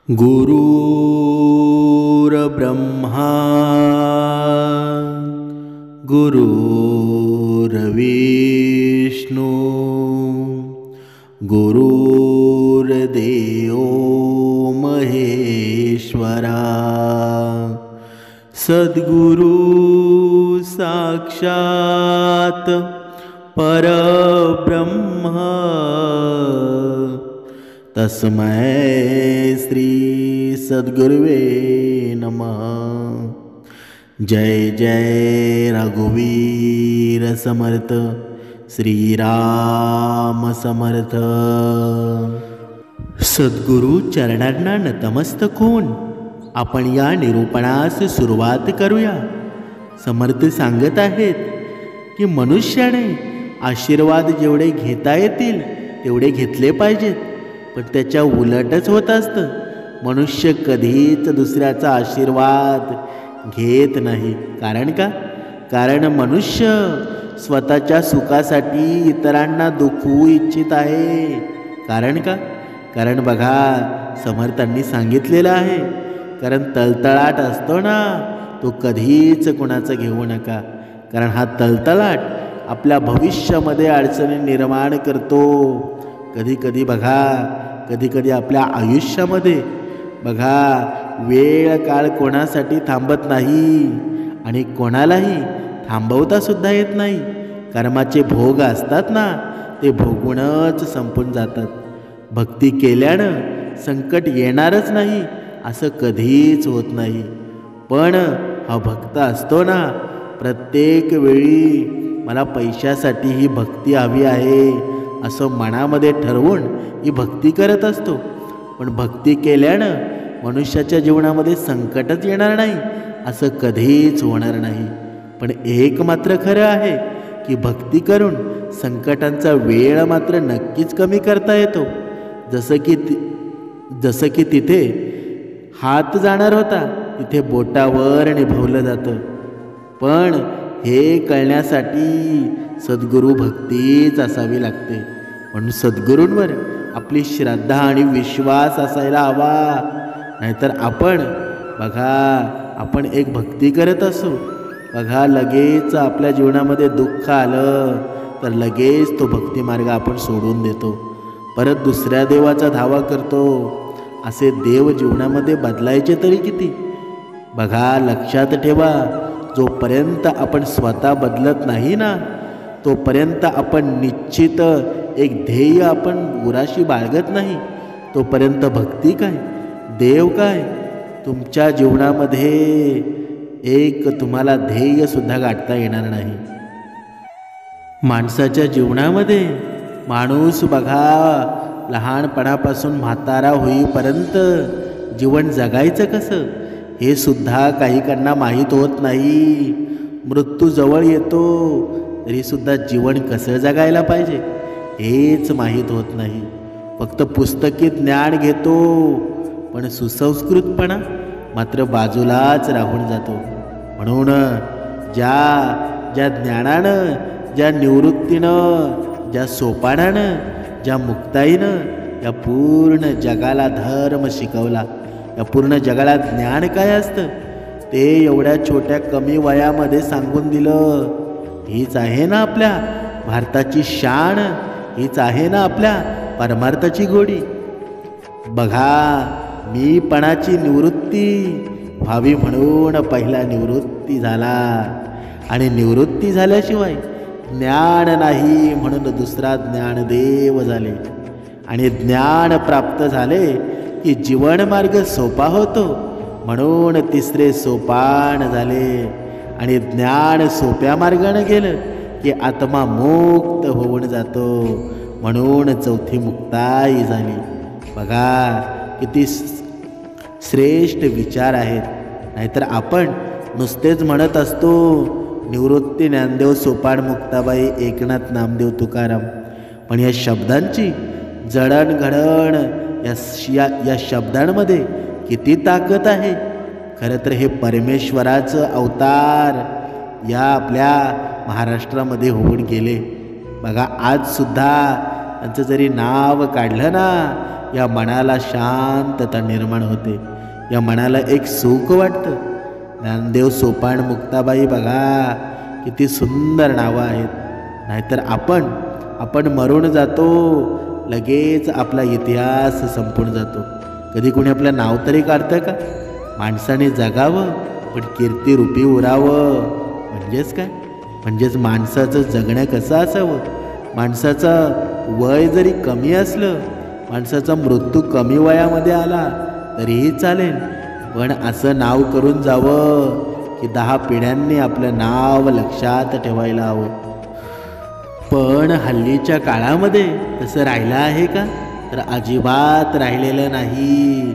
गुरुर्ब्रह्मा गुरुर्विष्णू गुरुर्देव महेश्वरा सद्गुरु साक्षात परब्रह्म तस्मै श्री सद्गुरुवे नमः। जय जय रघुवीर समर्थ श्रीराम समर्थ। सद्गुरु चरणांना नतमस्तक होऊन आपण या निरूपणास सुरुवात करूया। समर्थ सांगत आहेत की मनुष्याने आशीर्वाद जेवढे घेता येतील तेवढे घेतले पाहिजेत, पण त्याच्या उलटच होत असतं। मनुष्य कधीच दुसऱ्याचा आशीर्वाद घेत नाही। कारण का? कारण मनुष्य स्वतःच्या सुखासाठी इतरांना दुखवू इच्छित आहे। कारण का? कारण बघा, समर्थांनी सांगितलेलं आहे, कारण तळतळाट असतो ना, तो कधीच कुणाचं घेऊ नका। कारण हा तळतळाट आपल्या भविष्यामध्ये अडचणी निर्माण करतो। कधी कधी बघा, कधी कधी आपल्या आयुष्यामध्ये बघा, वेळ काळ कोणासाठी थांबत नाही आणि कोणालाही थांबवता सुद्धा येत नाही। कर्माचे भोग असतात ना, ते भोगूनच संपून जातात। भक्ती केल्यानं संकट येणारच नाही असं कधीच होत नाही। पण हा भक्त असतो ना, प्रत्येक वेळी मला पैशासाठी ही भक्ती हवी आहे असं मनामध्ये ठरवून ही भक्ती करत असतो। पण भक्ती केल्यानं मनुष्याच्या जीवनामध्ये संकटच येणार नाही असं कधीच होणार नाही। पण एक मात्र खरं आहे की भक्ती करून संकटांचा वेळ मात्र नक्कीच कमी करता येतो। जसं की तिथे हात जाणार होता तिथे बोटावर निभवलं जातं। पण हे कळण्यासाठी सद्गुरु भक्तीच असावी लागते। म्हणून सद्गुरूंवर आपली श्रद्धा आणि विश्वास असायला हवा। नाहीतर आपण एक भक्ती करत असू, बघा, लगेच आपल्या जीवनामध्ये दुःख आलं तर लगेच तो भक्ती मार्ग आपण सोडून देतो, परत दुसऱ्या देवाचा धावा करतो। असे देव जीवनामध्ये बदलायचे तरी किती? बघा, लक्षात ठेवा, जोपर्यंत आपण स्वतः बदलत नाही ना, तोपर्यंत आपण निश्चित एक ध्येय आपण उराशी बाळगत नाही, तोपर्यंत भक्ती काय, देव काय, तुमच्या जीवनामध्ये एक तुम्हाला ध्येय सुद्धा गाठता येणार नाही। माणसाच्या जीवनामध्ये माणूस बघा, लहानपणापासून म्हातारा होईपर्यंत जीवन जगायचं कसं हे सुद्धा काहीकांना माहीत होत नाही। मृत्यू जवळ येतो तरी सुद्धा जीवन कसं जगायला पाहिजे हेच माहीत होत नाही। फक्त पुस्तकी ज्ञान घेतो, पण सुसंस्कृतपणा मात्र बाजूलाच राहून जातो। म्हणून ज्या ज्ञानानं, ज्या निवृत्तीनं, ज्या सोपानानं, ज्या मुक्ताईनं या पूर्ण जगाला धर्म शिकवला, या पूर्ण जगाला ज्ञान काय असतं ते एवढ्या छोट्या कमी वयामध्ये सांगून दिलं। हीच आहे ना आपल्या भारताची शान, हीच आहे ना आपल्या परमार्थाची गोडी। बघा, मीपणाची निवृत्ती व्हावी म्हणून पहिला निवृत्ती झाला, आणि निवृत्ती झाल्याशिवाय ज्ञान नाही म्हणून दुसरा ज्ञानदेव झाले, आणि ज्ञान प्राप्त झाले की जीवनमार्ग सोपा होतो म्हणून तिसरे सोपान झाले, आणि ज्ञान सोप्या मार्गाने गेलं की आत्मा मुक्त होऊन जातो म्हणून चौथी मुक्ताई झाली। बघा, किती श्रेष्ठ विचार आहेत। नाहीतर आपण नुसतेच म्हणत असतो निवृत्ती, ज्ञानदेव, सोपान, मुक्ताबाई, एकनाथ, नामदेव, तुकाराम, पण या शब्दांची जडणघडण, या शब्दांमध्ये किती ताकद आहे। खरं तर हे परमेश्वराचं अवतार या आपल्या महाराष्ट्रामध्ये होऊन गेले। बघा, आज सुद्धा त्यांचं जरी नाव काढलं ना, या मनाला शांतता निर्माण होते, या मनाला एक सुख वाटतं. ज्ञानदेव, सोपान, मुक्ताबाई बघा किती सुंदर नावं आहेत. नाहीतर आपण मरून जातो, लगेच आपला इतिहास संपून जातो. कधी कोणी आपलं नाव तरी काढतं का? माणसाने जगावं पण कीर्तिरूपी उरावं. म्हणजेच काय? म्हणजेच माणसाचं जगणं कसं असावं? माणसाचं वय जरी कमी असलं, माणसाचा मृत्यू कमी वयामध्ये आला तरीही चालेल, पण असं नाव करून जावं की 10 पिढ्यांनी आपलं नाव लक्षात ठेवायला हवं. पण हल्लीच्या काळामध्ये तसं राहिलं आहे का? तर अजिबात राहिलेलं नाही.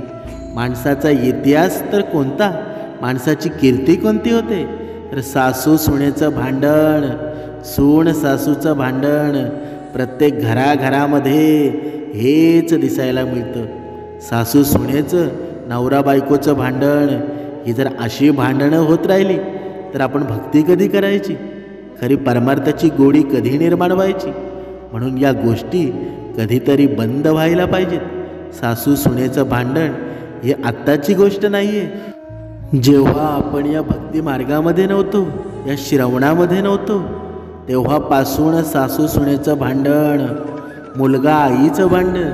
माणसाचा इतिहास तर कोणता, माणसाची कीर्ती कोणती होते? तर सासू सुनेचं भांडण, सून सासूचं भांडण. प्रत्येक घराघरामध्ये हेच दिसायला मिळतं. सासू सुनेचं, नवरा बायकोचं भांडण. ही जर अशी भांडणं होत राहिली तर आपण भक्ती कधी करायची? खरी परमार्थाची गोडी कधी निर्माण व्हायची? म्हणून या गोष्टी कधीतरी बंद व्हायला पाहिजेत. सासू सुनेचं भांडण ही आत्ताची गोष्ट नाही आहे. जेव्हा आपण या भक्ती मार्गामध्ये नव्हतो, या श्रवणामध्ये नव्हतो, तेव्हापासून सासू सुनेचं भांडण, मुलगा आईचं भांडण,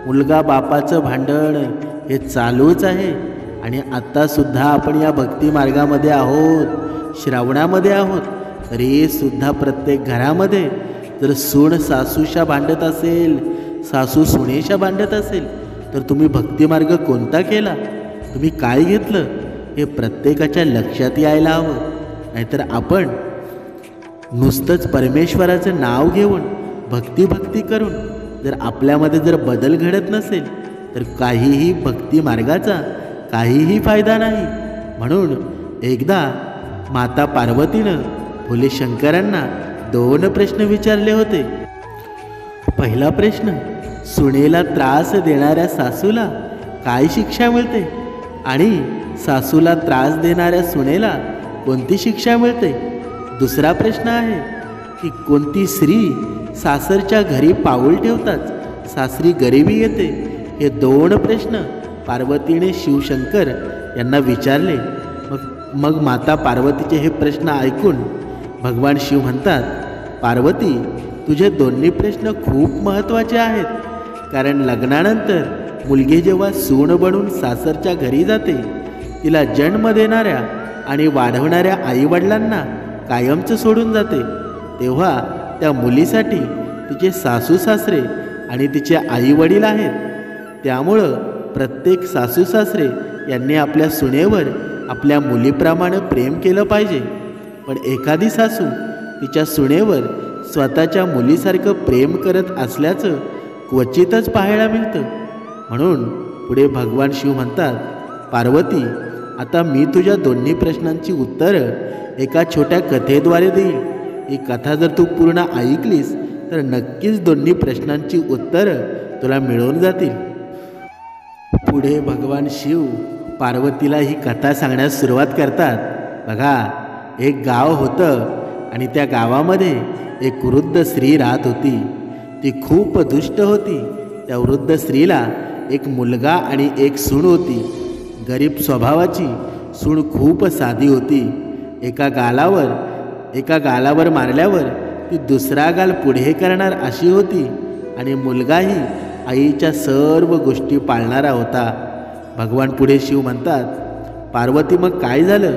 मुलगा बापाचं भांडण हे चालूच आहे. आणि आत्तासुद्धा आपण या भक्ती मार्गामध्ये आहोत, श्रावणामध्ये आहोत, तरी सुद्धा प्रत्येक घरामध्ये जर सून सासूशा भांडत असेल, सासू सुनेशा भांडत असेल, तर तुम्ही भक्तिमार्ग कोणता केला? तुम्ही काय घेतलं? हे प्रत्येकाच्या लक्षात यायला हवं. नाहीतर आपण नुसतंच परमेश्वराचं नाव घेऊन भक्ती करून जर आपल्यामध्ये जर बदल घडत नसेल तर काहीही भक्ती मार्गाचा काहीही फायदा नाही. म्हणून एकदा माता पार्वतीनं भोले शंकरांना 2 प्रश्न विचारले होते. पहिला प्रश्न, सुनेला त्रास देणाऱ्या सासूला काय शिक्षा मिळते आणि सासूला त्रास देणाऱ्या सुनेला कोणती शिक्षा मिळते? दुसरा प्रश्न आहे की कोणती स्त्री सासरच्या घरी पाऊल ठेवताच सासरी गरिबी येते? हे 2 प्रश्न पार्वतीने शिवशंकर यांना विचारले. मग माता पार्वतीचे हे प्रश्न ऐकून भगवान शिव म्हणतात, पार्वती, तुझे दोन्ही प्रश्न खूप महत्त्वाचे आहेत. कारण लग्नानंतर मुलगी जेव्हा सून बनून सासरच्या घरी जाते, तिला जन्म देणाऱ्या आणि वाढवणाऱ्या आईवडिलांना कायमचं सोडून जाते, तेव्हा त्या मुलीसाठी तिचे सासू सासरे आणि तिचे आईवडील आहेत. त्यामुळं प्रत्येक सासू सासरे यांनी आपल्या सुनेवर आपल्या मुलीप्रमाणे प्रेम केलं पाहिजे. पण एखादी सासू तिच्या सुनेवर स्वतःच्या मुलीसारखं प्रेम करत असल्याचं क्वचितच पाहायला मिळतं. म्हणून पुढे भगवान शिव म्हणतात, पार्वती, आता मी तुझ्या दोन्ही प्रश्नांची उत्तरं एका छोट्या कथेद्वारे देईल. ही कथा जर तू पूर्ण ऐकलीस तर नक्कीच दोन्ही प्रश्नांची उत्तरं तुला मिळून जातील. पुढे भगवान शिव पार्वतीला ही कथा सांगण्यास सुरुवात करतात. बघा, एक गाव होतं आणि त्या गावामध्ये एक वृद्ध स्त्री राहत होती. ती खूप दुष्ट होती. त्या वृद्ध स्त्रीला एक मुलगा आणि एक सून होती. गरीब स्वभावाची सून खूप साधी होती. एका गालावर मारल्यावर ती दुसरा गाल पुढे करणार अशी होती आणि मुलगाही आईच्या सर्व गोष्टी पाळणारा होता. भगवान पुढे शिव म्हणतात, पार्वती, मग काय झालं?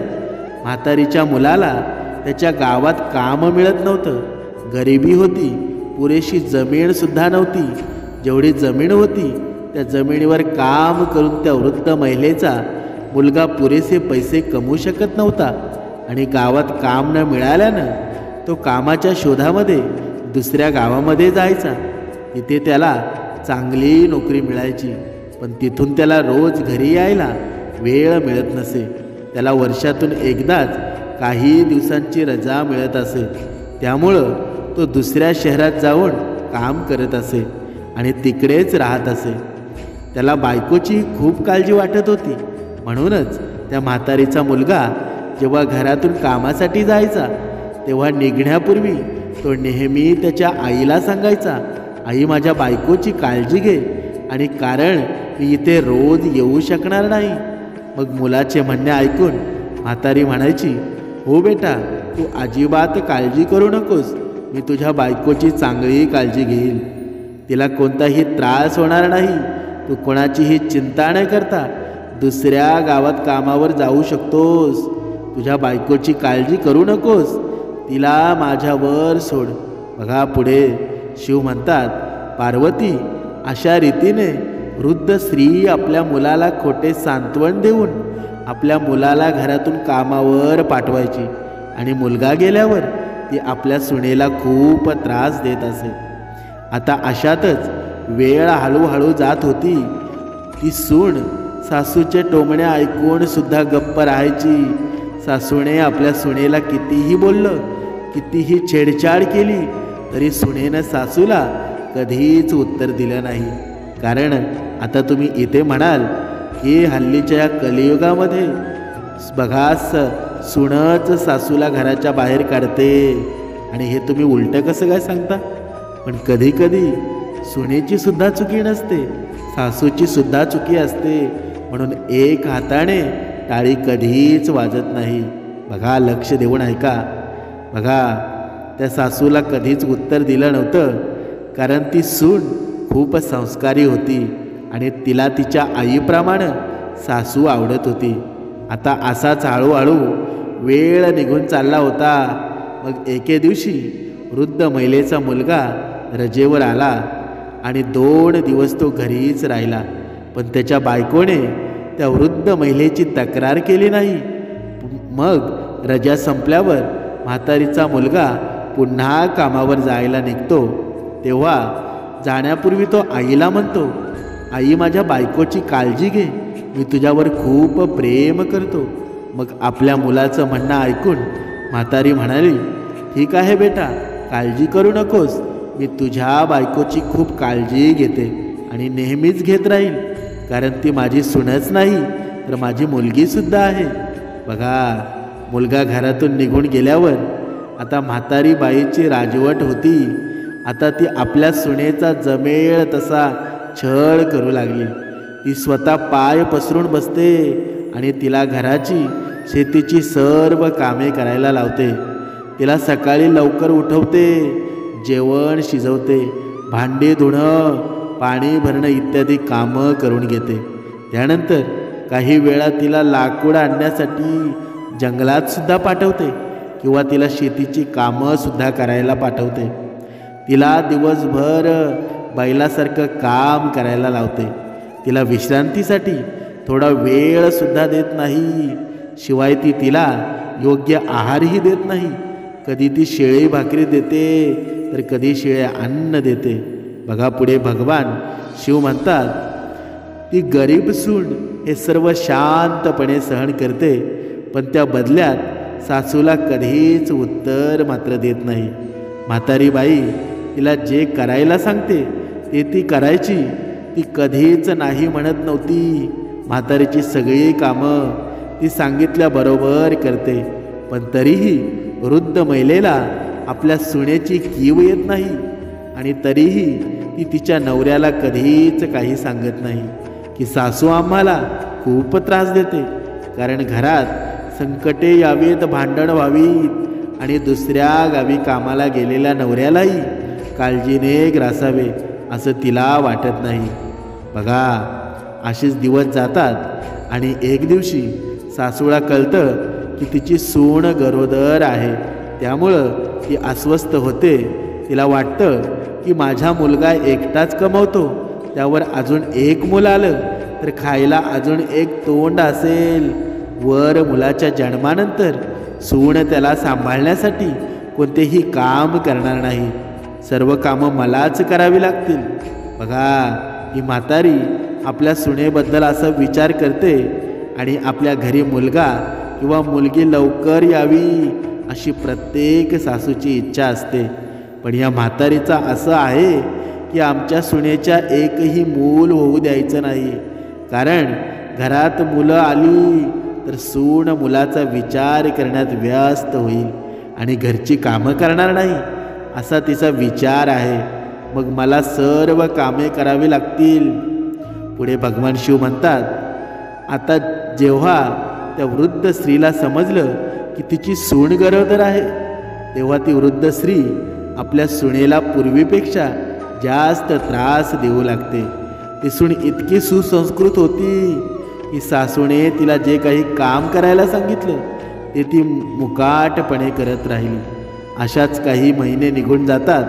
म्हातारीच्या मुलाला त्याच्या गावात काम मिळत नव्हतं. गरिबी होती, पुरेशी जमीनसुद्धा नव्हती. जेवढी जमीन होती त्या जमिनीवर काम करून त्या वृद्ध महिलेचा मुलगा पुरेसे पैसे कमवू शकत नव्हता. आणि गावात काम न मिळाल्यानं तो कामाच्या शोधामध्ये दुसऱ्या गावामध्ये जायचा. तिथे त्याला चांगली नोकरी मिळायची, पण तिथून त्याला रोज घरी यायला वेळ मिळत नसे. त्याला वर्षातून एकदाच काही दिवसांची रजा मिळत असे. त्यामुळं तो दुसऱ्या शहरात जाऊन काम करत असे आणि तिकडेच राहत असे. त्याला बायकोची खूप काळजी वाटत होती. म्हणूनच त्या म्हातारीचा मुलगा जेव्हा घरातून कामासाठी जायचा तेव्हा निघण्यापूर्वी तो नेहमी त्याच्या आईला सांगायचा, आई, माझ्या बायकोची काळजी घे, आणि कारण मी इथे रोज येऊ शकणार नाही. मग मुलाचे म्हणणे ऐकून म्हातारी म्हणायची, हो बेटा, तू अजिबात काळजी करू नकोस. मी तुझ्या बायकोची चांगली काळजी घेईल. तिला कोणताही त्रास होणार नाही. तू कोणाचीही चिंता न करता दुसऱ्या गावात कामावर जाऊ शकतोस. तुझ्या बायकोची काळजी करू नकोस. तिला माझ्यावर सोड. बघा पुढे शिव म्हणतात, पार्वती अशा रीतीने वृद्ध स्त्री आपल्या मुलाला खोटे सांत्वन देऊन आपल्या मुलाला घरातून कामावर पाठवायची आणि मुलगा गेल्यावर ती आपल्या सुनेला खूप त्रास देत असे. आता अशातच वेळ हळूहळू जात होती. ती सून सासूचे टोमणे ऐकून सुद्धा गप्प राहायची. सासूने आपल्या सुनेला कितीही बोललं, कितीही छेडछाड केली तरी सुनेनं सासूला कधीच उत्तर दिलं नाही. कारण आता तुम्ही इथे म्हणाल की हल्लीच्या या कलियुगामध्ये बघा सुनच सासूला घराच्या बाहेर काढते आणि हे तुम्ही उलटं कसं काय सांगता. पण कधी कधी सुनेची सुद्धा चुकी नसते, सासूची सुद्धा चुकी असते. म्हणून एक हाताने टाळी कधीच वाजत नाही. बघा लक्ष देऊन ऐका. बघा त्या सासूला कधीच उत्तर दिलं नव्हतं, कारण ती सून खूप संस्कारी होती आणि तिला तिच्या आईप्रमाणे सासू आवडत होती. आता असाच हळूहळू वेळ निघून चालला होता. मग एके दिवशी वृद्ध महिलेचा मुलगा रजेवर आला आणि 2 दिवस तो घरीच राहिला. पण त्याच्या बायकोने त्या वृद्ध महिलेची तक्रार केली नाही. मग रजा संपल्यावर म्हातारीचा मुलगा पुन्हा कामावर जायला निघतो. तेव्हा जाण्यापूर्वी तो आईला म्हणतो, आई माझ्या बायकोची काळजी घे, मी तुझ्यावर खूप प्रेम करतो. मग आपल्या मुलाचं म्हणणं ऐकून म्हातारी म्हणाली, ठीक आहे बेटा, काळजी करू नकोस. मी तुझ्या बायकोची खूप काळजी घेते आणि नेहमीच घेत राहील, कारण ती माझी सूनच नाही तर माझी मुलगीसुद्धा आहे. बघा मुलगा घरातून निघून गेल्यावर आता म्हातारी बाईची राजवट होती. आता ती आपल्या सुनेचा जमेल तसा छळ करू लागली. ती स्वतः पाय पसरून बसते आणि तिला घराची शेतीची सर्व कामे करायला लावते. तिला सकाळी लवकर उठवते, जेवण शिजवते, भांडी धुणं, पाणी भरणं इत्यादी कामं करून घेते. त्यानंतर काही वेळा तिला लाकूड आणण्यासाठी जंगलात सुद्धा पाठवते किंवा तिला शेतीची कामं सुद्धा करायला पाठवते. तिला दिवसभर बैलासारखं काम करायला लावते. तिला विश्रांतीसाठी थोडा वेळ सुद्धा देत नाही. शिवाय ती तिला योग्य आहारही देत नाही. कधी ती शेळी भाकरी देते तर कधी शेळे अन्न देते. बघा पुढे भगवान शिव म्हणतात, ती गरीब सून हे सर्व शांतपणे सहन करते, पण त्या बदल्यात सासूला कधीच उत्तर मात्र देत नाही. म्हातारी बाई तिला जे करायला सांगते ते ती करायची. ती कधीच नाही म्हणत नव्हती. म्हातारीची सगळी कामं ती सांगितल्याबरोबर करते. पण तरीही वृद्ध महिलेला आपल्या सुनेची कीव येत नाही आणि तरीही ती तिच्या नवऱ्याला कधीच काही सांगत नाही की सासू आम्हाला खूप त्रास देते, कारण घरात संकटे यावीत, भांडण व्हावीत आणि दुसऱ्या गावी कामाला गेलेल्या नवऱ्यालाही काळजीने ग्रासावे असं तिला वाटत नाही. बघा असेच दिवस जातात आणि एक दिवशी सासूला कळतं की तिची सून गरोदर आहे. त्यामुळं ती अस्वस्थ होते. तिला वाटतं की माझा मुलगा एकटाच कमवतो, त्यावर अजून एक मुलं आलं तर खायला अजून एक तोंड असेल. वर मुलाच्या जन्मानंतर सून त्याला सांभाळण्यासाठी कोणतेही काम करणार नाही. सर्व कामं मलाच करावी लागतील. बघा ही म्हातारी आपल्या सुनेबद्दल असा विचार करते आणि आपल्या घरी मुलगा किंवा मुलगी लवकर यावी अशी प्रत्येक सासूची इच्छा असते. पण या म्हातारीचा असं आहे की आमच्या सुनेच्या एकही मूल होऊ द्यायचं नाही, कारण घरात मुलं आली तर सून मुलाचा विचार करण्यात व्यस्त होईल आणि घरची कामं करणार नाही असा तिचा विचार आहे. मग मला सर्व कामे करावी लागतील. पुढे भगवान शिव म्हणतात, आता जेव्हा त्या वृद्ध स्त्रीला समजलं की तिची सून गरोदर आहे, तेव्हा ती वृद्ध स्त्री आपल्या सुनेला पूर्वीपेक्षा जास्त त्रास देऊ लागते. ती सून इतकी सुसंस्कृत होती की सासूने तिला जे काही काम करायला सांगितलं ते ती मुकाटपणे करत राहिली. अशाच काही महिने निघून जातात.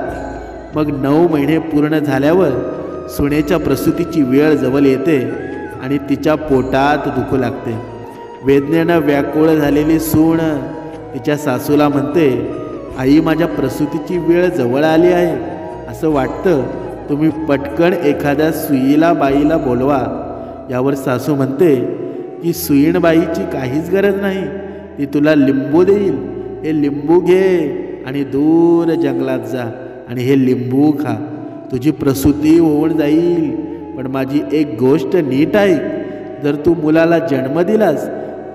मग 9 महिने पूर्ण झाल्यावर सुनेच्या प्रसूतीची वेळ जवळ येते आणि तिच्या पोटात दुखू लागते. वेदनेनं व्याकुळ झालेली सून तिच्या सासूला म्हणते, आई, माझ्या प्रसूतीची वेळ जवळ आली आहे. असं वाटतं, तुम्ही पटकन एखाद्या सुईला बाईला बोलवा. यावर सासू म्हणते की सुईणबाईची काहीच गरज नाही, ती तुला लिंबू देईल. हे लिंबू घे आणि दूर जंगलात जा आणि हे लिंबू खा. तुझी प्रसूती होऊन जाईल. पण माझी एक गोष्ट नीट ऐक, जर तू मुलाला जन्म दिलास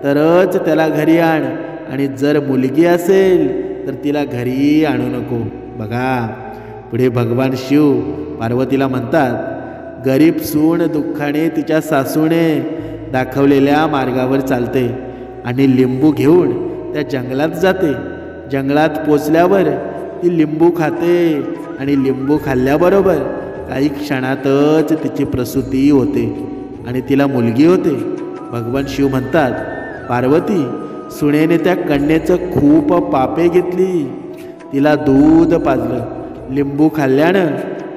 तरच त्याला घरी आण, आणि जर मुलगी असेल तर तिला घरी आणू नको. बघा, पुढे भगवान शिव पार्वतीला म्हणतात, गरीब सून दुःखाने तिच्या सासूने दाखवलेल्या मार्गावर चालते आणि लिंबू घेऊन त्या जंगलात जाते. जंगलात पोचल्यावर ती लिंबू खाते आणि लिंबू खाल्ल्याबरोबर काही क्षणातच तिची प्रसूती होते आणि तिला मुलगी होते. भगवान शिव म्हणतात, पार्वती, सुनेने त्या कन्येचं खूप पापे घेतली. तिला दूध पाजलं, लिंबू खाल्ल्यानं,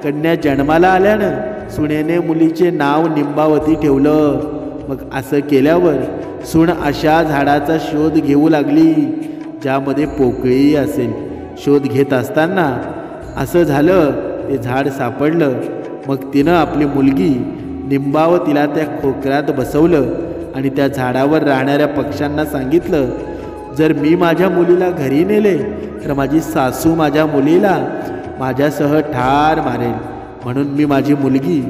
कन्या जन्माला आल्यानं सुनेने मुलीचे नाव निंबावती ठेवलं. मग असं केल्यावर सून अशा झाडाचा शोध घेऊ लागली ज्यामध्ये पोकळी असेल. शोध घेत असताना असं झालं, ते झाड सापडलं. मग तिनं आपली मुलगी निंबावतीला त्या खोकरात बसवलं आणि त्या झाडावर राहणाऱ्या पक्ष्यांना सांगितलं, जर मी माझ्या मुलीला घरी नेले तर माझी सासू माझ्या मुलीला माझ्यासह ठार मारेल. म्हणून मी माझी मुलगी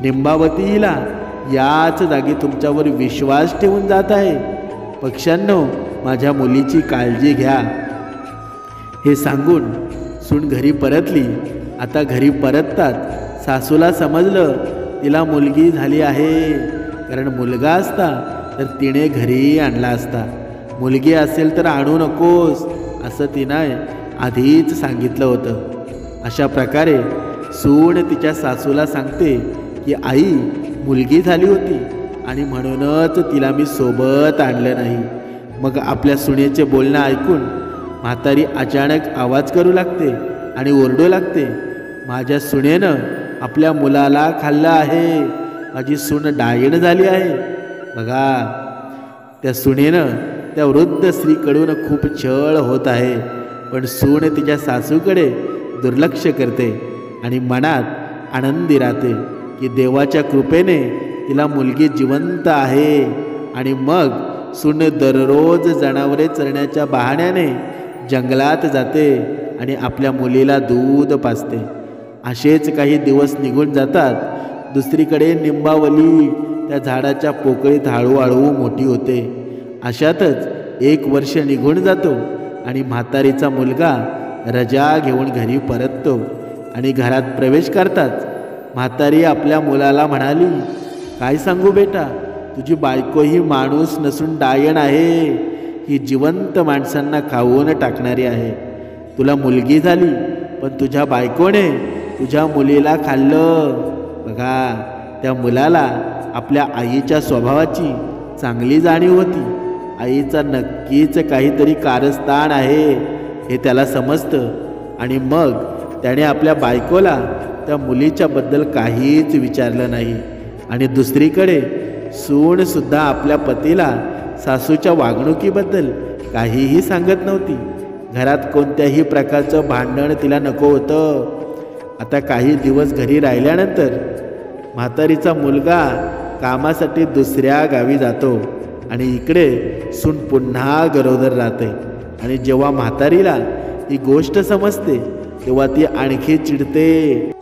निंबावतीला याच जागी तुमच्यावर विश्वास ठेवून जात आहे. पक्ष्यांनो, माझ्या मुलीची काळजी घ्या. हे सांगून सून घरी परतली. आता घरी परततात सासूला समजलं तिला मुलगी झाली आहे. कारण मुलगा असता तर तिने घरी आणला असता, मुलगी असेल तर आणू नकोस असं तिनं आधीच सांगितलं होतं. अशा प्रकारे सून तिच्या सासूला सांगते की आई, मुलगी झाली होती आणि म्हणूनच तिला मी सोबत आणलं नाही. मग आपल्या सुनेचे बोलणं ऐकून म्हातारी अचानक आवाज करू लागते आणि ओरडू लागते, माझ्या सुनेनं आपल्या मुलाला खाल्लं आहे. माझी सून डायण झाली आहे. बघा, त्या सुनेनं त्या वृद्ध स्त्रीकडून खूप छळ होत आहे. पण सून तिच्या सासूकडे दुर्लक्ष करते आणि मनात आनंदी राहते की देवाच्या कृपेने तिला मुलगी जिवंत आहे. आणि मग सून दररोज जनावरे चरण्याच्या बहाण्याने जंगलात जाते आणि आपल्या मुलीला दूध पाजते. असेच काही दिवस निघून जातात. दुसरीकडे निंबावली त्या झाडाच्या पोकळीत हळूहळू मोठी होते. अशातच 1 वर्ष निघून जातो आणि म्हातारीचा मुलगा रजा घेऊन घरी परततो. आणि घरात प्रवेश करताच म्हातारी आपल्या मुलाला म्हणाली, काय सांगू बेटा, तुझी बायको ही माणूस नसून डायण आहे. ही जिवंत माणसांना खाऊन टाकणारी आहे. तुला मुलगी झाली पण तुझ्या बायकोने तुझ्या मुलीला खाल्लं. बघा, त्या मुलाला आपल्या आईच्या स्वभावाची चांगली जाणीव होती. आईचा नक्कीच काहीतरी कारस्थान आहे हे त्याला समजतं. आणि मग त्याने आपल्या बायकोला त्या मुलीच्याबद्दल काहीच विचारलं नाही. आणि दुसरीकडे सूनसुद्धा आपल्या पतीला सासूच्या वागणुकीबद्दल काहीही सांगत नव्हती. घरात कोणत्याही प्रकारचं भांडण तिला नको होतं. आता काही दिवस घरी राहिल्यानंतर म्हातारीचा मुलगा कामासाठी दुसऱ्या गावी जातो आणि इकडे सून पुन्हा गरोदर राहते. आणि जेव्हा म्हातारीला ही गोष्ट समजते तेव्हा ती आणखी चिडते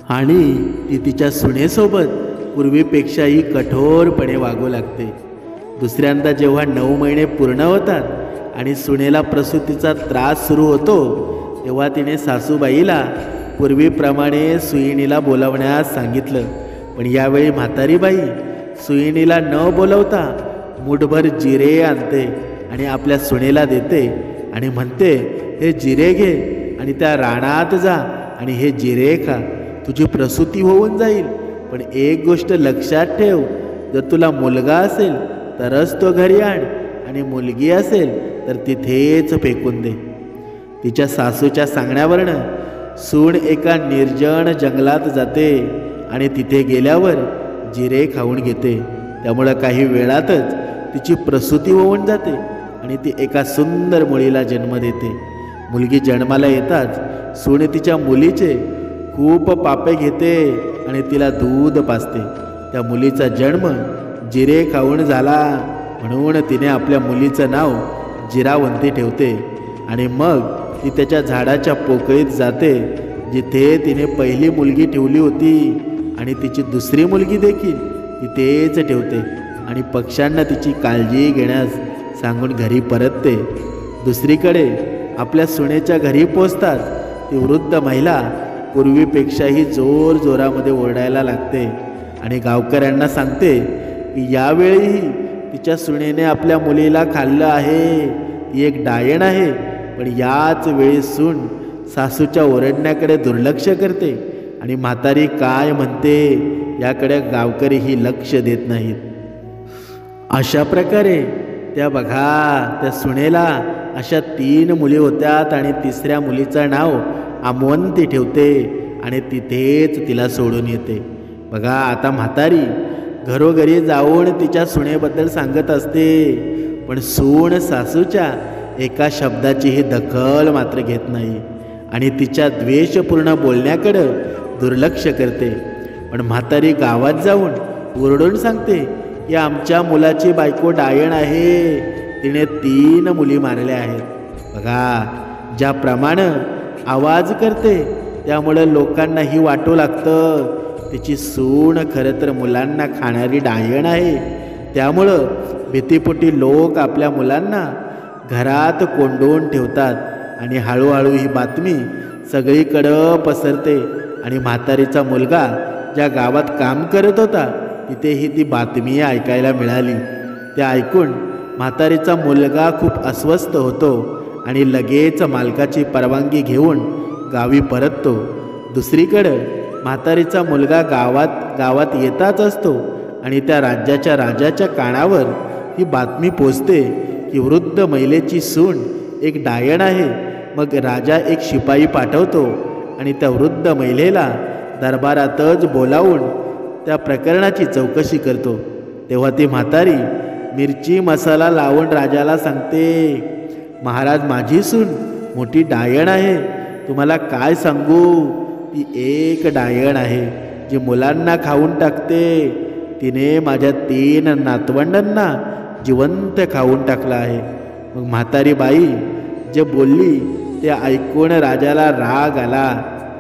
आणि ती तिच्या सुनेसोबत पूर्वीपेक्षाही कठोरपणे वागू लागते. दुसऱ्यांदा जेव्हा 9 महिने पूर्ण होतात आणि सुनेला प्रसूतीचा त्रास सुरू होतो तेव्हा तिने सासूबाईला पूर्वीप्रमाणे सुईणीला बोलावण्यास सांगितलं. पण यावेळी म्हातारी बाई सुईणीला न बोलवता मुठभर जिरे आणते आणि आपल्या सुनेला देते आणि म्हणते, हे जिरे घे आणि त्या रानात जा आणि हे जिरे खा, तुझी प्रसूती होऊन जाईल. पण एक गोष्ट लक्षात ठेव, जर तुला मुलगा असेल तरच तो घरी आण आणि मुलगी असेल तर तिथेच फेकून दे. तिच्या सासूच्या सांगण्यावरनं सून एका निर्जन जंगलात जाते आणि तिथे गेल्यावर जिरे खाऊन घेते. त्यामुळं काही वेळातच तिची प्रसूती होऊन जाते आणि ती एका सुंदर मुलीला जन्म देते. मुलगी जन्माला येताच सून तिच्या मुलीचे खूप पापे घेते आणि तिला दूध पाजते. त्या मुलीचा जन्म जिरे खाऊन झाला म्हणून तिने आपल्या मुलीचं नाव जिरावंती ठेवते. आणि मग ती त्याच्या झाडाच्या पोकळीत जाते जिथे तिने पहिली मुलगी ठेवली होती आणि तिची दुसरी मुलगी देखील तिथेच ठेवते आणि पक्ष्यांना तिची काळजी घेण्यास सांगून घरी परतते. दुसरीकडे आपल्या सुनेच्या घरी पोचतात ती वृद्ध महिला पूर्वीपेक्षाही जोरामध्ये ओरडायला लागते आणि गावकऱ्यांना सांगते की यावेळीही तिच्या सुनेने आपल्या मुलीला खाल्लं आहे, ती एक डायण आहे. पण याच वेळी सून सासूच्या ओरडण्याकडे दुर्लक्ष करते आणि म्हातारी काय म्हणते याकडे गावकरीही लक्ष देत नाहीत. अशा प्रकारे त्या सुनेला अशा 3 मुली होत्यात आणि तिसऱ्या मुलीचं नाव आमवंती ठेवते आणि तिथेच तिला सोडून येते. बघा, आता म्हातारी घरोघरी जाऊन तिच्या सुनेबद्दल सांगत असते, पण सून सासूच्या एका शब्दाचीही दखल मात्र घेत नाही आणि तिच्या द्वेषपूर्ण बोलण्याकडं दुर्लक्ष करते. पण म्हातारी गावात जाऊन ओरडून सांगते की आमच्या मुलाची बायको डायण आहे, तिने 3 मुली मारल्या आहेत. बघा, ज्याप्रमाणे आवाज करते त्यामुळं लोकांनाही वाटू लागतं तिची सून खरं तर मुलांना खाणारी डायण आहे. त्यामुळं भीतीपोटी लोक आपल्या मुलांना घरात कोंडून ठेवतात आणि हळूहळू ही बातमी सगळीकडं पसरते आणि म्हातारीचा मुलगा ज्या गावात काम करत होता तिथेही ती बातमी ऐकायला मिळाली. ते ऐकून म्हातारीचा मुलगा खूप अस्वस्थ होतो आणि लगेच मालकाची परवानगी घेऊन गावी परततो. दुसरीकडं म्हातारीचा मुलगा गावात येताच असतो आणि त्या राज्याच्या राजाच्या कानावर ही बातमी पोचते की वृद्ध महिलेची सून एक डायण आहे. मग राजा एक शिपाई पाठवतो आणि त्या वृद्ध महिलेला दरबारातच बोलावून त्या प्रकरणाची चौकशी करतो. तेव्हा ती म्हातारी मिरची मसाला लावून राजाला सांगते, महाराज, माझी सून मोठी डायण आहे. तुम्हाला काय सांगू, ती एक डायण आहे जी मुलांना खाऊन टाकते. तिने माझ्या 3 नातवंडांना जिवंत खाऊन टाकलं आहे. मग म्हातारी बाई जे बोलली ते ऐकून राजाला राग आला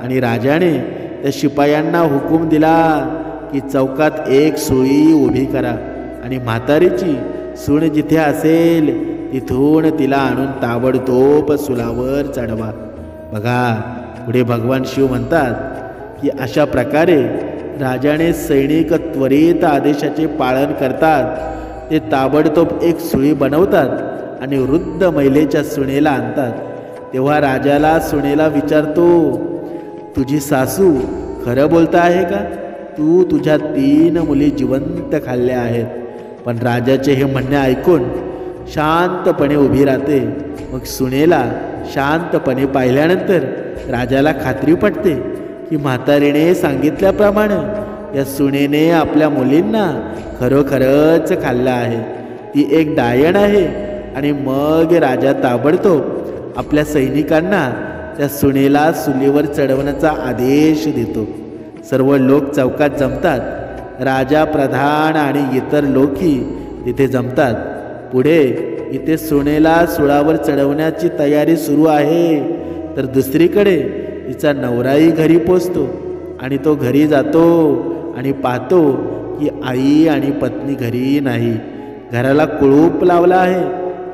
आणि राजाने त्या शिपायांना हुकूम दिला की चौकात एक सुळी उभी करा आणि म्हातारीची सून जिथे असेल तिथून तिला आणून ताबडतोब सुलावर चढवा. बघा, पुढे भगवान शिव म्हणतात की अशा प्रकारे राजाने सैनिक त्वरित आदेशाचे पालन करतात. ते ताबडतोब एक सुळी बनवतात आणि वृद्ध महिलेच्या सुनेला आणतात. तेव्हा राजाला सुनेला विचारतो, तुझी सासू खरं बोलता आहे का? तू तुझ्या 3 मुली जिवंत खाल्ल्या आहेत. पण राजाचे हे म्हणणे ऐकून शांतपणे उभी राहते. मग सुनेला शांतपणे पाहिल्यानंतर राजाला खात्री पटते की म्हातारीने सांगितल्याप्रमाणे या सुनेने आपल्या मुलींना खरोखरच खाल्लं आहे, ती एक डायण आहे. आणि मग राजा ताबडतोब आपल्या सैनिकांना त्या सुनेला चुलीवर चढवण्याचा आदेश देतो. सर्व लोक चौकात जमतात. राजा, प्रधान आणि इतर लोकही तिथे जमतात. पुढे इथे सुनेला सुळावर चढवण्याची तयारी सुरू आहे, तर दुसरीकडे तिचा नवराही घरी पोचतो आणि तो घरी जातो आणि पाहतो की आई आणि पत्नी घरी नाही. घराला कुलूप लावला आहे.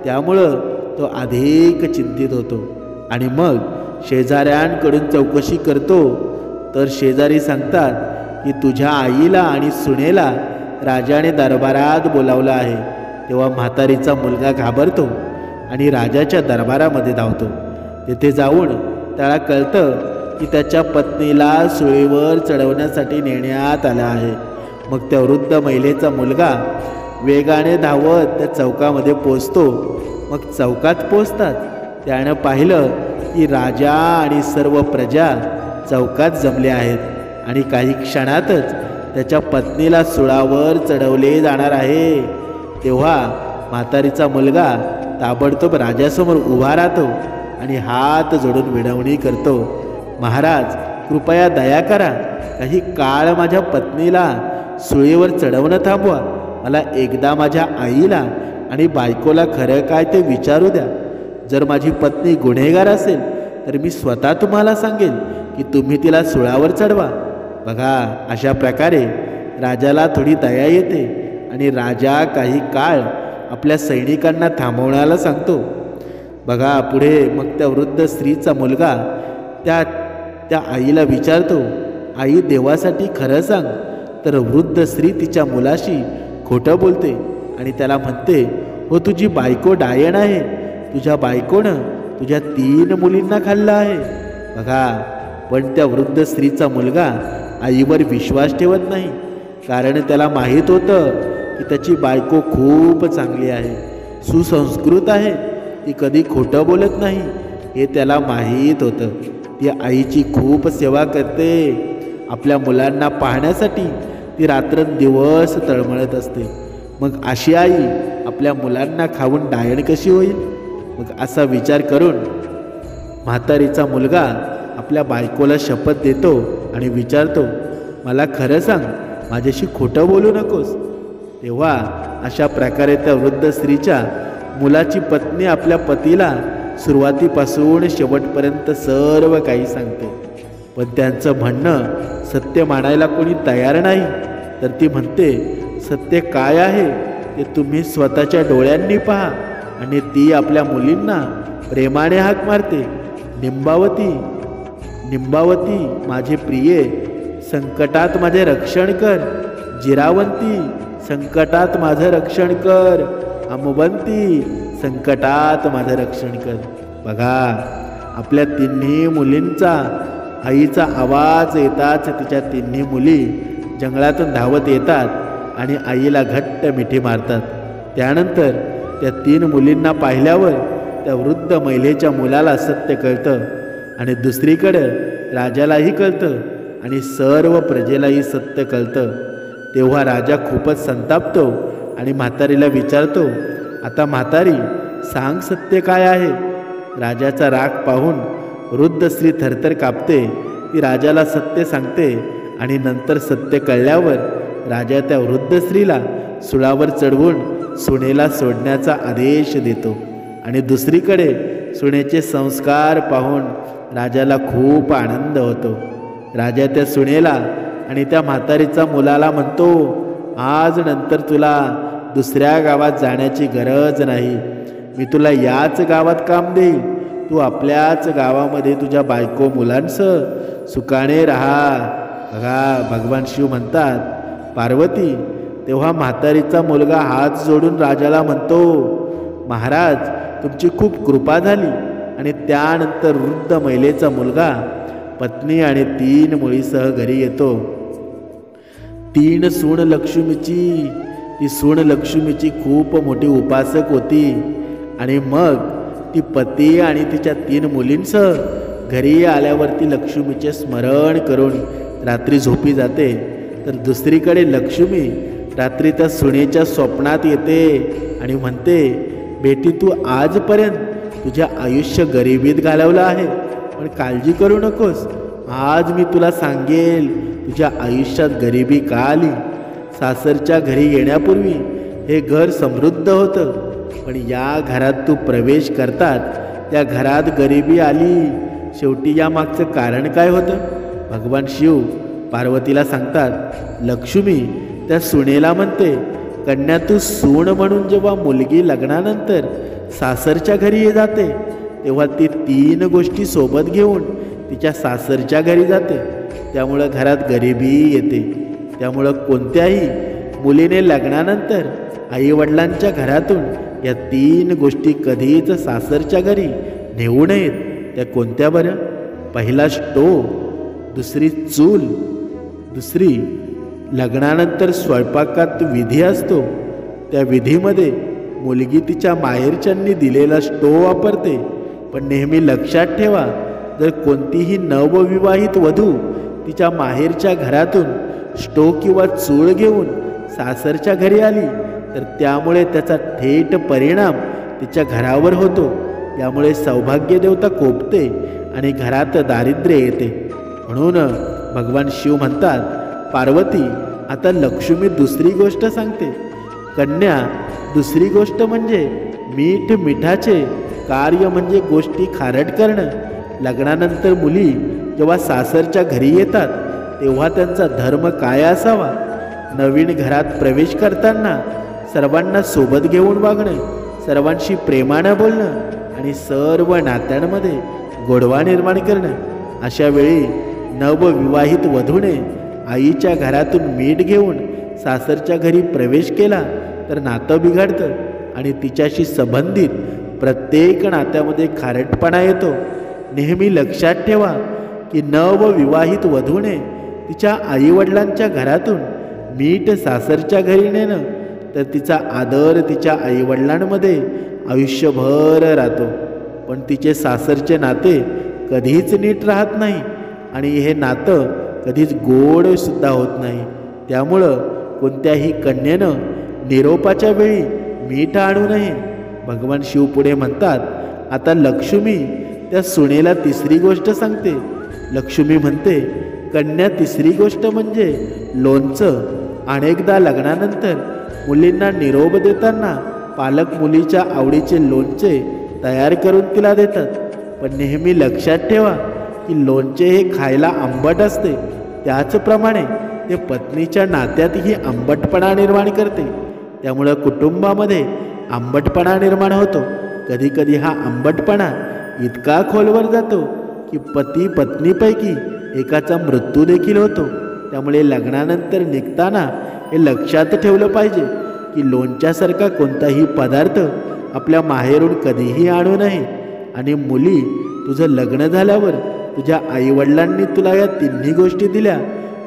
त्यामुळं तो अधिक चिंतित होतो आणि मग शेजाऱ्यांकडून चौकशी करतो. तर शेजारी सांगतात की तुझ्या आईला आणि सुनेला राजाने दरबारात बोलावलं आहे. तेव्हा म्हातारीचा मुलगा घाबरतो आणि राजाच्या दरबारामध्ये धावतो. तेथे जाऊन त्याला कळतं की त्याच्या पत्नीला सुळेवर चढवण्यासाठी नेण्यात आलं आहे. मग त्या वृद्ध महिलेचा मुलगा वेगाने धावत त्या चौकामध्ये पोचतो. मग चौकात पोचतात त्यानं पाहिलं की राजा आणि सर्व प्रजा चौकात जमले आहेत आणि काही क्षणातच त्याच्या पत्नीला सुळावर चढवले जाणार आहे. तेव्हा म्हातारीचा मुलगा ताबडतोब राजासमोर उभा राहतो आणि हात जोडून विनवणी करतो, महाराज कृपया दया करा, काही काळ माझ्या पत्नीला सुळेवर चढवणं थांबवा. मला एकदा माझ्या आईला आणि बायकोला खरं काय ते विचारू द्या. जर माझी पत्नी गुन्हेगार असेल तर मी स्वतः तुम्हाला सांगेन की तुम्ही तिला सुळावर चढवा. बघा, अशा प्रकारे राजाला थोडी दया येते आणि राजा काही काळ आपल्या सैनिकांना थांबवण्याला सांगतो. बघा पुढे मग त्या वृद्ध स्त्रीचा मुलगा त्या आईला विचारतो, आई देवासाठी खरं सांग. तर वृद्ध स्त्री तिच्या मुलाशी खोटं बोलते आणि त्याला म्हणते, हो तुझी बायको डायण आहे. तुझ्या बायकोनं तुझ्या 3 मुलींना खाल्लं आहे. बघा, पण त्या वृद्ध स्त्रीचा मुलगा आईवर विश्वास ठेवत नाही, कारण त्याला माहीत होतं की त्याची बायको खूप चांगली आहे, सुसंस्कृत आहे, ती कधी खोटं बोलत नाही हे त्याला माहीत होतं. ती आईची खूप सेवा करते. आपल्या मुलांना पाहण्यासाठी ती रात्रंदिवस तळमळत असते. मग अशी आई आपल्या मुलांना खाऊन डायण कशी होईल? मग असा विचार करून म्हातारीचा मुलगा आपल्या बायकोला शपथ देतो आणि विचारतो, मला खरं सांग, माझ्याशी खोटं बोलू नकोस. तेव्हा अशा प्रकारे त्या वृद्ध स्त्रीच्या मुलाची पत्नी आपल्या पतीला सुरुवातीपासून शेवटपर्यंत सर्व काही सांगते. पण त्यांचं म्हणणं सत्य मानायला कोणी तयार नाही. तर ती म्हणते, सत्य काय आहे ते तुम्ही स्वतःच्या डोळ्यांनी पहा. आणि ती आपल्या मुलींना प्रेमाने हाक मारते, निंबावती निंबावती माझे प्रिये, संकटात माझे रक्षण कर. जिरावंती, संकटात माझं रक्षण कर. अमवंती, संकटात माझं रक्षण कर. बघा, आपल्या 3 मुलींचा आईचा आवाज येताच तिच्या 3 मुली जंगलातून धावत येतात आणि आईला घट्ट मिठी मारतात. त्यानंतर त्या 3 मुलींना पाहिल्यावर त्या वृद्ध महिलेच्या मुलाला सत्य कळतं आणि दुसरीकडे राजालाही कळतं आणि सर्व प्रजेलाही सत्य कळतं. तेव्हा राजा खूपच संतापतो आणि म्हातारीला विचारतो, आता म्हातारी सांग, सत्य काय आहे? राजाचा राग पाहून वृद्ध स्त्री थरथर कापते. ती राजाला सत्य सांगते आणि नंतर सत्य कळल्यावर राजा त्या वृद्ध स्त्रीला सुळावर चढवून सुनेला सोडण्याचा आदेश देतो. आणि दुसरीकडे सुनेचे संस्कार पाहून राजाला खूप आनंद होतो. राजा त्या सुनेला आणि त्या म्हातारीचा मुलाला म्हणतो, आज नंतर तुला दुसऱ्या गावात जाण्याची गरज नाही. मी तुला याच गावात काम देईल. तू आपल्याच गावामध्ये तुझ्या बायको मुलांसह सुखाने राहा. बघा, भगवान शिव म्हणतात, पार्वती. तेव्हा म्हातारीचा मुलगा हात जोडून राजाला म्हणतो, महाराज तुमची खूप कृपा झाली. आणि त्यानंतर वृद्ध महिलेचा मुलगा पत्नी आणि 3 मुलीसह घरी येतो. 3 सून लक्ष्मीची, ती सून लक्ष्मीची खूप मोठी उपासक होती. आणि मग ती पती आणि तिच्या 3 मुलींसह घरी आल्यावरती लक्ष्मीचे स्मरण करून रात्री झोपी जाते. तर दुसरीकडे लक्ष्मी रात्री त्या सुनेच्या स्वप्नात येते आणि म्हणते, बेटी तू आजपर्यंत तुझ्या आयुष्य गरिबीत घालवलं आहे, पण काळजी करू नकोस. आज मी तुला सांगेल तुझ्या आयुष्यात गरिबी का आली. सासरच्या घरी येण्यापूर्वी हे घर समृद्ध होतं, पण या घरात तू प्रवेश करतात त्या घरात गरिबी आली. शेवटी या मागचं कारण काय होतं? भगवान शिव पार्वतीला सांगतात, लक्ष्मी त्या सुनेला म्हणते, कन्या तू सून म्हणून जेव्हा मुलगी लग्नानंतर सासरच्या घरी जाते तेव्हा ती 3 गोष्टी सोबत घेऊन तिच्या सासरच्या घरी जाते. त्यामुळं घरात गरिबी येते. त्यामुळं कोणत्याही मुलीने लग्नानंतर आईवडिलांच्या घरातून या 3 गोष्टी कधीच सासरच्या घरी नेऊ नयेत. त्या कोणत्या बरं? पहिला स्टोव, दुसरी चूल, दुसरी लग्नानंतर स्वयंपाकात विधी असतो, त्या विधीमध्ये मुलगी तिच्या माहेरच्यांनी दिलेला स्टोव वापरते. पण नेहमी लक्षात ठेवा, जर कोणतीही नवविवाहित वधू तिच्या माहेरच्या घरातून स्टोव किंवा चूळ घेऊन सासरच्या घरी आली तर त्यामुळे त्याचा थेट परिणाम तिच्या घरावर होतो. त्यामुळे सौभाग्य देवता कोपते आणि घरात दारिद्र्य येते. म्हणून भगवान शिव म्हणतात, पार्वती आता लक्ष्मी दुसरी गोष्ट सांगते. कन्या, दुसरी गोष्ट म्हणजे मिठाचे कार्य म्हणजे गोष्टी खारट करणं. लग्नानंतर मुली जेव्हा सासरच्या घरी येतात तेव्हा त्यांचा धर्म काय असावा? नवीन घरात प्रवेश करताना सर्वांना सोबत घेऊन वागणे, सर्वांशी प्रेमानं बोलणं आणि सर्व नात्यांमध्ये गोडवा निर्माण करणं. अशा वेळी नवविवाहित वधूने आईच्या घरातून मीठ घेऊन सासरच्या घरी प्रवेश केला तर नातं बिघडतं आणि तिच्याशी संबंधित प्रत्येक नात्यामध्ये खारटपणा येतो. नेहमी लक्षात ठेवा की नवविवाहित वधूने तिच्या आईवडिलांच्या घरातून मीठ सासरच्या घरी नेणं तर तिचा आदर तिच्या आईवडिलांमध्ये आयुष्यभर राहतो. पण तिचे सासरचे नाते कधीच नीट राहत नाही आणि हे नातं कधीच गोडसुद्धा होत नाही. त्यामुळं कोणत्याही कन्येनं निरोपाच्या वेळी मीठ आणू नये. भगवान शिव पुढे म्हणतात, आता लक्ष्मी त्या सुनेला तिसरी गोष्ट सांगते. लक्ष्मी म्हणते, कन्या तिसरी गोष्ट म्हणजे लोणचं. अनेकदा लग्नानंतर मुलींना निरोप देताना पालक मुलीच्या आवडीचे लोणचे तयार करून तिला देतात. पण नेहमी लक्षात ठेवा की लोणचे हे खायला आंबट असते, त्याचप्रमाणे ते पत्नीच्या नात्यातही आंबटपणा निर्माण करते. त्यामुळं कुटुंबामध्ये आंबटपणा निर्माण होतो. कधीकधी हा आंबटपणा इतका खोलवर जातो की पती पत्नीपैकी एकाचा मृत्यू देखील होतो. त्यामुळे लग्नानंतर निघताना हे लक्षात ठेवलं पाहिजे की लोणच्यासारखा कोणताही पदार्थ आपल्या माहेरून कधीही आणू नये. आणि मुली, तुझं लग्न झाल्यावर तुझ्या आईवडिलांनी तुला या 3 गोष्टी दिल्या,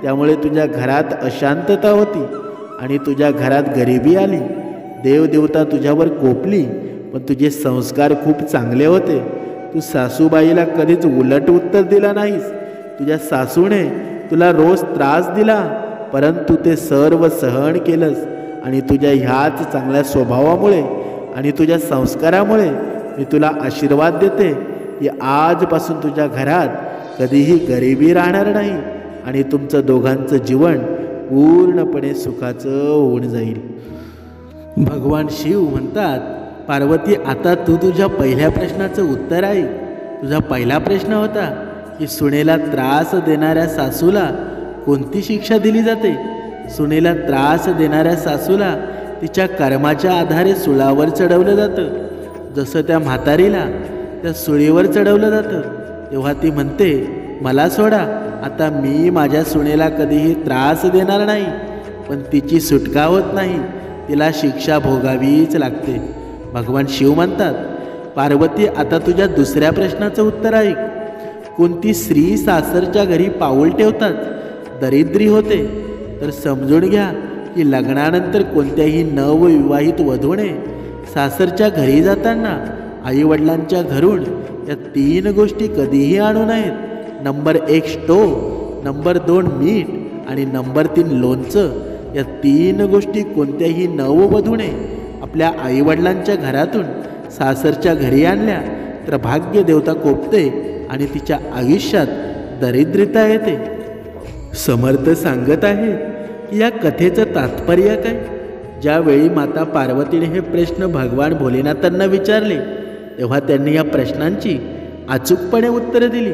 त्यामुळे तुझ्या घरात अशांतता होती आणि तुझ्या घरात गरिबी आली. देवदेवता तुझ्यावर कोपली, पण तुझे संस्कार खूप चांगले होते. तू सासूबाईला कधीच उलट उत्तर दिला नाहीस. तुझ्या सासूने तुला रोज त्रास दिला, परंतु ते सर्व सहन केलंस. आणि तुझ्या ह्याच चांगल्या स्वभावामुळे आणि तुझ्या संस्कारामुळे मी तुला आशीर्वाद देते की आजपासून तुझ्या घरात कधीही गरिबी राहणार नाही आणि तुमचं दोघांचं जीवन पूर्णपणे सुखाचं होऊन जाईल. भगवान शिव म्हणतात, पार्वती आता तू तुझ्या पहिल्या प्रश्नाचं उत्तर ऐक. तुझा पहिला प्रश्न होता की सुनेला त्रास देणाऱ्या सासूला कोणती शिक्षा दिली जाते? सुनेला त्रास देणाऱ्या सासूला तिच्या कर्माच्या आधारे सुळावर चढवलं जातं. जसं त्या म्हातारीला त्या सुळीवर चढवलं जातं तेव्हा ती म्हणते, मला सोडा, आता मी माझ्या सुनेला कधीही त्रास देणार नाही. पण तिची सुटका होत नाही, तिला शिक्षा भोगावीच लागते. भगवान शिव म्हणतात, पार्वती आता तुझ्या दुसऱ्या प्रश्नाचं उत्तर ऐक. कोणती स्त्री सासरच्या घरी पाऊल ठेवतात दरिद्री होते? तर समजून घ्या की लग्नानंतर कोणत्याही नवविवाहित वधूने सासरच्या घरी जाताना आईवडिलांच्या घरून या 3 गोष्टी कधीही आणू नयेत. नंबर 1 स्टोव, नंबर 2 मीठ आणि नंबर 3 लोणचं. या 3 गोष्टी कोणत्याही नववधूने आपल्या आईवडिलांच्या घरातून सासरच्या घरी आणल्या तर भाग्य देवता कोपते आणि तिच्या आयुष्यात दरिद्रता येते. समर्थ सांगत आहे की या कथेचं तात्पर्य काय? ज्यावेळी माता पार्वतीने हे प्रश्न भगवान भोलेनाथांना विचारले तेव्हा त्यांनी या प्रश्नांची अचूकपणे उत्तरं दिली.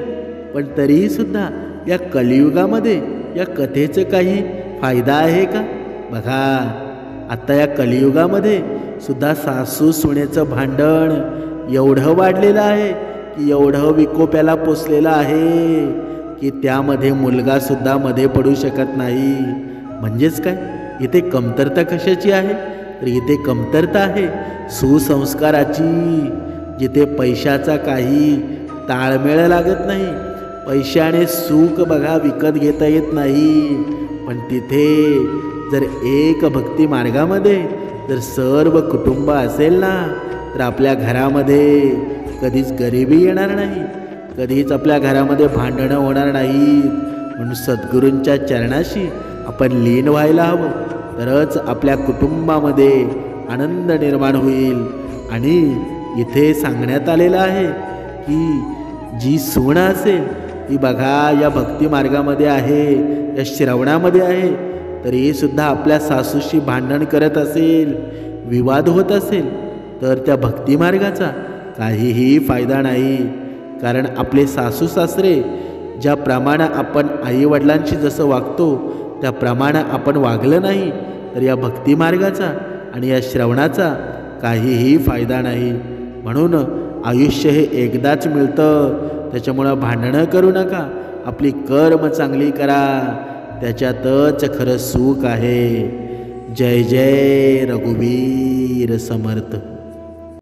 पण तरीही सुद्धा या कलियुगामध्ये या कथेचं काही फायदा आहे का? बघा, आता या कलियुगामध्ये सुद्धा सासू सुनेचं भांडण एवढं वाढलेलं आहे की एवढं विकोप्याला पोचलेलं आहे. की त्यामध्ये मुलगासुद्धा मध्ये पडू शकत नाही. म्हणजेच काय, इथे कमतरता कशाची आहे? तर इथे कमतरता आहे सुसंस्काराची. जिथे पैशाचा काही ताळमेळ लागत नाही, पैशाने सुख बघा विकत घेता येत नाही, पण तिथे जर एक भक्ती मार्गामध्ये जर सर्व कुटुंब असेल ना, तर आपल्या घरामध्ये कधीच गरिबी येणार नाही, कधीच आपल्या घरामध्ये भांडणं होणार नाहीत. म्हणून सद्गुरूंच्या चरणाशी आपण लीन व्हायला हवं, तरच आपल्या कुटुंबामध्ये आनंद निर्माण होईल. आणि इथे सांगण्यात आलेलं आहे की जी सून असेल ती बघा या भक्ती मार्गामध्ये आहे, या श्रवणामध्ये आहे, तरी सुद्धा आपल्या सासूशी भांडण करत असेल, विवाद होत असेल, तर त्या भक्ती मार्गाचा काहीही फायदा नाही. कारण आपले सासू सासरे ज्याप्रमाणे आपण आईवडिलांशी जसं वागतो त्याप्रमाणे आपण वागलं नाही, तर या भक्ती मार्गाचा आणि या श्रवणाचा काहीही फायदा नाही. म्हणून आयुष्य हे एकदाच मिळतं, त्याच्यामुळं भांडणं करू नका, आपली कर्म चांगली करा, त्याच्यातच खरं सुख आहे. जय जय रघुवीर समर्थ.